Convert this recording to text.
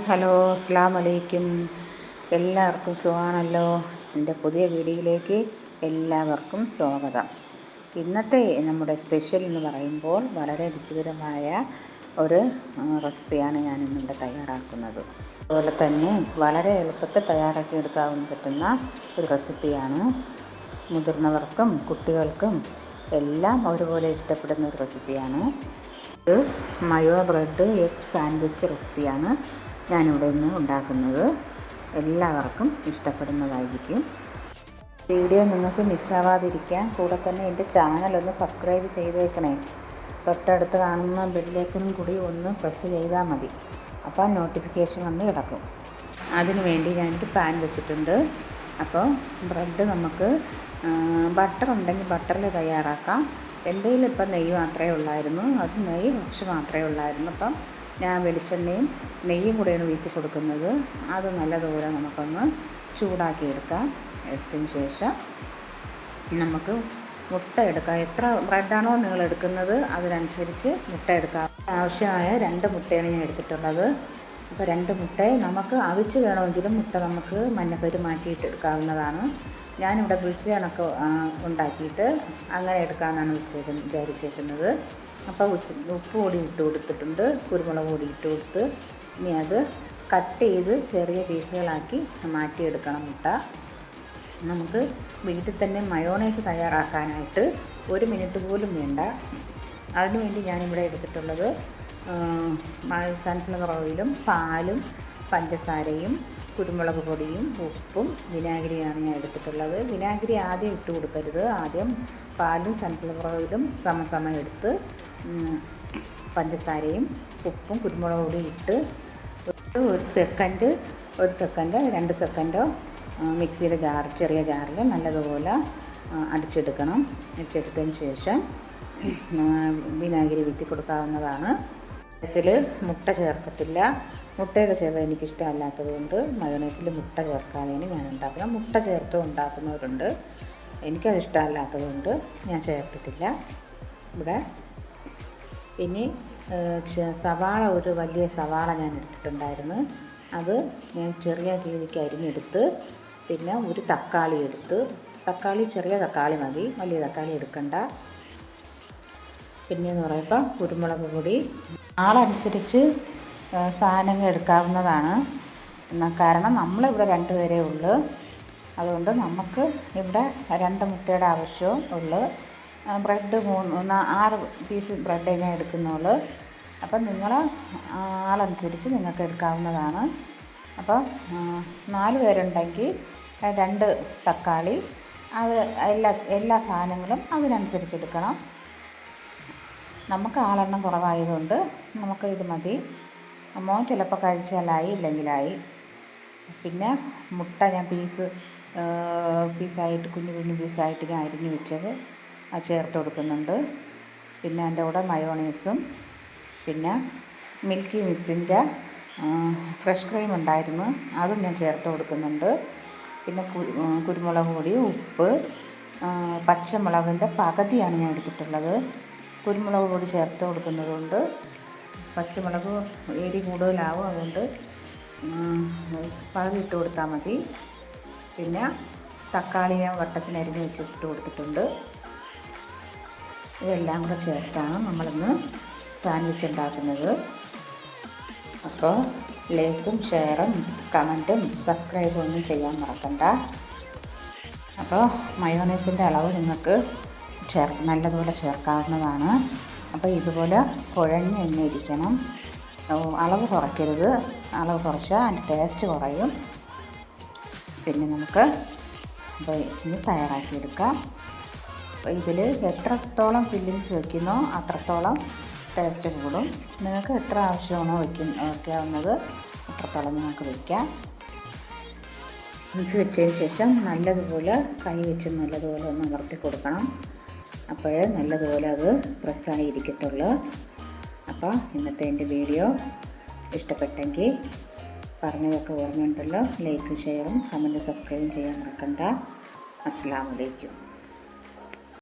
Hello, അസ്സലാമു അലൈക്കും. എല്ലാവർക്കും സുഖമാണല്ലോ. എൻ്റെ പുതിയ വീഡിയോയിലേക്ക് എല്ലാവർക്കും സ്വാഗതം. ഇന്നത്തെ നമ്മുടെ സ്പെഷ്യൽ എന്ന് പറയുമ്പോൾ വളരെ രുചികരമായ ഒരു റെസിപ്പിയാണ് ഞാനിന്നിവിടെ തയ്യാറാക്കുന്നത്. അതുപോലെ തന്നെ വളരെ എളുപ്പത്തിൽ തയ്യാറാക്കി എടുക്കാൻ പറ്റുന്ന ഒരു റെസിപ്പിയാണ്. മുതിർന്നവർക്കും കുട്ടികൾക്കും എല്ലാം ഒരുപോലെ ഇഷ്ടപ്പെടുന്ന ഒരു റെസിപ്പിയാണ്. ഒരു മയോ ബ്രെഡ് എഗ് സാൻഡ്വിച്ച് റെസിപ്പിയാണ് ഞാനിവിടെ ഇന്ന് ഉണ്ടാക്കുന്നത്. എല്ലാവർക്കും ഇഷ്ടപ്പെടുന്നതായിരിക്കും. വീഡിയോ നിങ്ങൾക്ക് മിസ്സാവാതിരിക്കാൻ കൂടെ തന്നെ എൻ്റെ ചാനലൊന്ന് സബ്സ്ക്രൈബ് ചെയ്തേക്കണേ. തൊട്ടടുത്ത് കാണുന്ന ബെല്ലൈക്കനും കൂടി ഒന്ന് പ്രസ് ചെയ്താൽ മതി. അപ്പോൾ നോട്ടിഫിക്കേഷൻ വന്ന് കിടക്കും. അതിനു വേണ്ടി ഞാനൊരു പാൻ വെച്ചിട്ടുണ്ട്. അപ്പോൾ ബ്രെഡ് നമുക്ക് ബട്ടർ ഉണ്ടെങ്കിൽ ബട്ടറിൽ തയ്യാറാക്കാം. എൻ്റെ കയ്യിൽ ഇപ്പം നെയ്യ് മാത്രമേ ഉള്ളായിരുന്നു. അത് നെയ്യ് കുറച്ച് മാത്രമേ ഉള്ളായിരുന്നു. അപ്പം ഞാൻ വെളിച്ചെണ്ണയും നെയ്യും കൂടെയാണ് വീട്ടിൽ കൊടുക്കുന്നത്. അത് നല്ലതുപോലെ നമുക്കൊന്ന് ചൂടാക്കി എടുത്തതിന് ശേഷം നമുക്ക് മുട്ട എടുക്കാം. എത്ര ബ്രെഡാണോ നിങ്ങൾ എടുക്കുന്നത് അതിനനുസരിച്ച് മുട്ട എടുക്കാം. ആവശ്യമായ 2 മുട്ടയാണ് ഞാൻ എടുത്തിട്ടുള്ളത്. അപ്പോൾ 2 മുട്ട നമുക്ക് അവിച്ച് വേണമെങ്കിലും മുട്ട നമുക്ക് മഞ്ഞക്കരു മാറ്റിയിട്ട് എടുക്കാവുന്നതാണ്. ഞാനിവിടെ പുളിച്ച കണക്ക് ഉണ്ടാക്കിയിട്ട് അങ്ങനെ എടുക്കാമെന്നാണ് വിചാരിച്ചേക്കുന്നത്. അപ്പോൾ ഉപ്പ് പൊടി ഇട്ട് കൊടുത്തിട്ടുണ്ട്, കുരുമുളക് പൊടി ഇട്ട് കൊടുത്ത് ഇനി അത് കട്ട് ചെയ്ത് ചെറിയ പീസുകളാക്കി മാറ്റിയെടുക്കണം മുട്ട. നമുക്ക് വീട്ടിൽ തന്നെ മയോണൈസ് തയ്യാറാക്കാനായിട്ട് 1 മിനിറ്റ് പോലും വേണ്ട. അതിനുവേണ്ടി ഞാനിവിടെ എടുത്തിട്ടുള്ളത് സൺഫ്ലവർ ഓയിലും പാലും പഞ്ചസാരയും കുരുമുളക് പൊടിയും ഉപ്പും വിനാഗിരിയാണ് ഞാൻ എടുത്തിട്ടുള്ളത്. വിനാഗിരി ആദ്യം ഇട്ട് കൊടുക്കരുത്. ആദ്യം പാലും സൺഫ്ലവർ ഓയിലും സമസമം എടുത്ത് പഞ്ചസാരയും ഉപ്പും കുരുമുളക് പൊടിയും ഇട്ട് 1 സെക്കൻഡ് 2 സെക്കൻഡോ മിക്സിയുടെ ചെറിയ ജാറിൽ നല്ലതുപോലെ അടിച്ചെടുത്തതിന് ശേഷം വിനാഗിരി വീട്ടി കൊടുക്കാവുന്നതാണ്. മയോണൈസിൽ മുട്ട ചേർക്കത്തില്ല. മുട്ടയുടെ ചേർത്ത് എനിക്കിഷ്ടമല്ലാത്തത് കൊണ്ട് മയോണൈസിൽ മുട്ട ചേർക്കാതെയാണ് ഞാൻ ഉണ്ടാക്കുന്നത്. മുട്ട ചേർത്ത് ഉണ്ടാക്കുന്നവരുണ്ട്. എനിക്കത് ഇഷ്ടമല്ലാത്തത് കൊണ്ട് ഞാൻ ചേർത്തിട്ടില്ല. ഇവിടെ ഇനി സവാള, ഒരു വലിയ സവാള ഞാൻ എടുത്തിട്ടുണ്ടായിരുന്നു. അത് ഞാൻ ചെറിയ രീതിക്ക് അരിഞ്ഞെടുത്ത് പിന്നെ ഒരു തക്കാളി എടുത്ത്, ചെറിയ തക്കാളി മതി, വലിയ തക്കാളി എടുക്കണ്ട. പിന്നെയെന്ന് പറയുമ്പോൾ കുരുമുളക് പൊടി ആളനുസരിച്ച് സാധനങ്ങൾ എടുക്കാവുന്നതാണ്. കാരണം നമ്മളിവിടെ 2 പേരേ ഉള്ളൂ. അതുകൊണ്ട് നമുക്ക് ഇവിടെ 2 മുട്ടയുടെ ആവശ്യമേ ഉള്ളൂ. ബ്രെഡ് 6 പീസ് ബ്രെഡ് ഞാൻ എടുക്കുന്നുള്ളൂ. അപ്പം നിങ്ങൾ ആളനുസരിച്ച് നിങ്ങൾക്ക് എടുക്കാവുന്നതാണ്. അപ്പോൾ 4 പേരുണ്ടെങ്കിൽ 2 തക്കാളി, അത് എല്ലാ സാധനങ്ങളും അതിനനുസരിച്ച് എടുക്കണം. നമുക്ക് ആളെണ്ണം കുറവായതുകൊണ്ട് നമുക്ക് ഇത് മതി. മോൻ ചിലപ്പോൾ കഴിച്ചാലായി, ഇല്ലെങ്കിലായി. പിന്നെ മുട്ട ഞാൻ പീസായിട്ട് കുഞ്ഞു പീസായിട്ട് ഞാൻ അരിഞ്ഞ് വെച്ചത് അത് ചേർത്ത് കൊടുക്കുന്നുണ്ട്. പിന്നെ അതിൻ്റെ കൂടെ മയോണൈസും പിന്നെ മിൽക്കി മിസ്റ്റിൻ്റെ ഫ്രഷ് ക്രീം ഉണ്ടായിരുന്നു, അതും ഞാൻ ചേർത്ത് കൊടുക്കുന്നുണ്ട്. പിന്നെ കുരുമുളക് പൊടി, ഉപ്പ്, പച്ചമുളകിൻ്റെ പകുതിയാണ് ഞാൻ എടുത്തിട്ടുള്ളത്. കുരുമുളക് പൊടി ചേർത്ത് കൊടുക്കുന്നത് കൊണ്ട് പച്ചമുളക് എരി കൂടുതലാവും, അതുകൊണ്ട് പകുതി ഇട്ട് കൊടുത്താൽ മതി. പിന്നെ തക്കാളി ഞാൻ വട്ടത്തിന് അരിഞ്ഞ് വെച്ചിട്ട് കൊടുത്തിട്ടുണ്ട്. ഇതെല്ലാം കൂടെ ചേർത്താണ് നമ്മളിന്ന് സാൻഡ്വിച്ച് ഉണ്ടാക്കുന്നത്. അപ്പോൾ ലൈക്കും ഷെയറും കമൻറ്റും സബ്സ്ക്രൈബും ഒന്നും ചെയ്യാൻ മറക്കണ്ട. അപ്പോൾ മയോണൈസിൻ്റെ അളവ് നിങ്ങൾക്ക് നല്ലതുപോലെ ചേർക്കാവുന്നതാണ്. അപ്പോൾ ഇതുപോലെ കുഴഞ്ഞ് തന്നെ ഇരിക്കണം. അളവ് കുറയ്ക്കരുത്. അളവ് കുറച്ചാൽ അതിൻ്റെ ടേസ്റ്റ് കുറയും. പിന്നെ നമുക്ക് അപ്പോൾ ഇനി തയ്യാറാക്കിയെടുക്കാം. അപ്പോൾ ഇതിൽ എത്രത്തോളം ഫില്ലിങ്സ് വയ്ക്കുന്നോ അത്രത്തോളം ടേസ്റ്റ് കൂടും. നിങ്ങൾക്ക് എത്ര ആവശ്യമാണോ വയ്ക്കാവുന്നത് അത്രത്തോളം നിങ്ങൾക്ക് വയ്ക്കാം. മിക്സ് വെച്ചതിന് ശേഷം നല്ലതുപോലെ കൈ വെച്ച് നല്ലതുപോലെ ഒന്ന് അമർത്തി കൊടുക്കണം. അപ്പോഴേ നല്ലതുപോലെ അത് പ്രസ്സായിരിക്കത്തുള്ളൂ. അപ്പോൾ ഇന്നത്തെ എൻ്റെ വീഡിയോ ഇഷ്ടപ്പെട്ടെങ്കിൽ പറഞ്ഞതൊക്കെ ഓർമ്മയുണ്ടല്ലോ. ലൈക്കും ഷെയറും കമൻറ്റും സബ്സ്ക്രൈബും ചെയ്യാൻ മറക്കണ്ട. അസ്സലാമു അലൈക്കും.